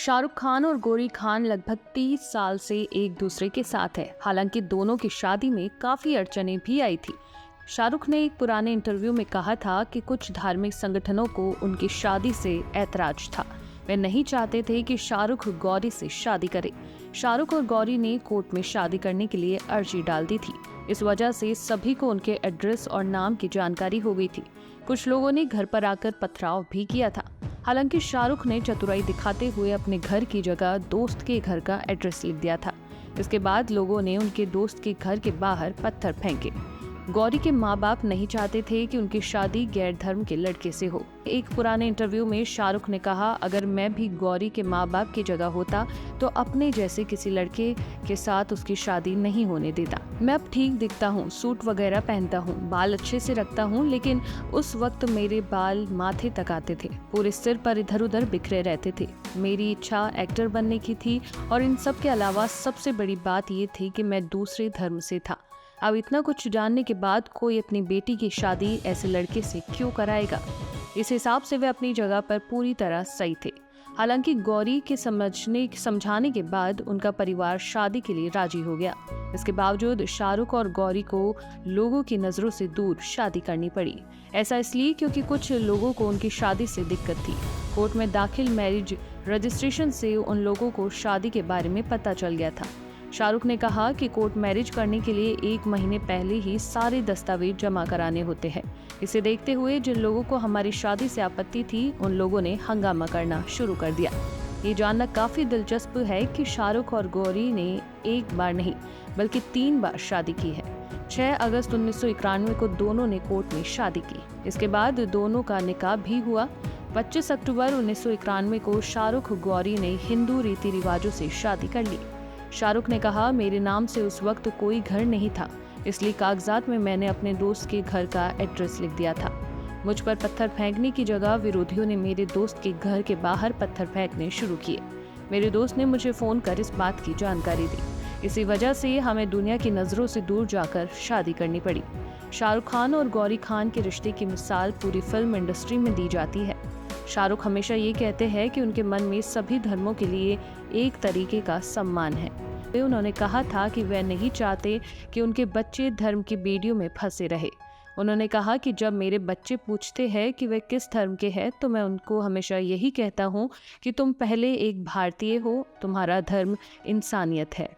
शाहरुख खान और गौरी खान लगभग 30 साल से एक दूसरे के साथ है। हालांकि दोनों की शादी में काफी अड़चनें भी आई थी। शाहरुख ने एक पुराने इंटरव्यू में कहा था कि कुछ धार्मिक संगठनों को उनकी शादी से ऐतराज था। वे नहीं चाहते थे कि शाहरुख गौरी से शादी करे। शाहरुख और गौरी ने कोर्ट में शादी करने के लिए अर्जी डाल दी थी। इस वजह से सभी को उनके एड्रेस और नाम की जानकारी हो गई थी। कुछ लोगों ने घर पर आकर पथराव भी किया था। हालांकि शाहरुख ने चतुराई दिखाते हुए अपने घर की जगह दोस्त के घर का एड्रेस लिख दिया था। इसके बाद लोगों ने उनके दोस्त के घर के बाहर पत्थर फेंके। गौरी के माँ बाप नहीं चाहते थे कि उनकी शादी गैर धर्म के लड़के से हो। एक पुराने इंटरव्यू में शाहरुख ने कहा, अगर मैं भी गौरी के माँ बाप की जगह होता तो अपने जैसे किसी लड़के के साथ उसकी शादी नहीं होने देता। मैं अब ठीक दिखता हूँ, सूट वगैरह पहनता हूँ, बाल अच्छे से रखता हूँ, लेकिन उस वक्त मेरे बाल माथे तक आते थे, पूरे सिर पर इधर उधर बिखरे रहते थे। मेरी इच्छा एक्टर बनने की थी और इन सब के अलावा सबसे बड़ी बात ये थी कि मैं दूसरे धर्म से था। अब इतना कुछ जानने के बाद कोई अपनी बेटी की शादी ऐसे लड़के से क्यों कराएगा? इस हिसाब से वे अपनी जगह पर पूरी तरह सही थे। हालांकि गौरी के समझाने के बाद उनका परिवार शादी के लिए राजी हो गया। इसके बावजूद शाहरुख और गौरी को लोगों की नजरों से दूर शादी करनी पड़ी। ऐसा इसलिए क्योंकि कुछ लोगों को उनकी शादी से दिक्कत थी। कोर्ट में दाखिल मैरिज रजिस्ट्रेशन से उन लोगों को शादी के बारे में पता चल गया था। शाहरुख ने कहा कि कोर्ट मैरिज करने के लिए 1 महीने पहले ही सारे दस्तावेज जमा कराने होते हैं। इसे देखते हुए जिन लोगों को हमारी शादी से आपत्ति थी, उन लोगों ने हंगामा करना शुरू कर दिया। ये जानना काफी दिलचस्प है कि शाहरुख और गौरी ने एक बार नहीं बल्कि 3 बार शादी की है। 6 अगस्त 1991 को दोनों ने कोर्ट में शादी की। इसके बाद दोनों का निकाह भी हुआ। 25 अक्टूबर 1991 को शाहरुख गौरी ने हिंदू रीति रिवाजों से शादी कर ली। शाहरुख ने कहा, मेरे नाम से उस वक्त कोई घर नहीं था, इसलिए कागजात में मैंने अपने दोस्त के घर का एड्रेस लिख दिया था। मुझ पर पत्थर फेंकने की जगह विरोधियों ने मेरे दोस्त के घर के बाहर पत्थर फेंकने शुरू किए। मेरे दोस्त ने मुझे फोन कर इस बात की जानकारी दी। इसी वजह से हमें दुनिया की नजरों से दूर जाकर शादी करनी पड़ी। शाहरुख खान और गौरी खान के रिश्ते की मिसाल पूरी फिल्म इंडस्ट्री में दी जाती है। शाहरुख हमेशा ये कहते हैं कि उनके मन में सभी धर्मों के लिए एक तरीके का सम्मान है। उन्होंने कहा था कि वे नहीं चाहते कि उनके बच्चे धर्म की बेड़ियों में फंसे रहे। उन्होंने कहा कि जब मेरे बच्चे पूछते हैं कि वे किस धर्म के हैं, तो मैं उनको हमेशा यही कहता हूँ कि तुम पहले एक भारतीय हो, तुम्हारा धर्म इंसानियत है।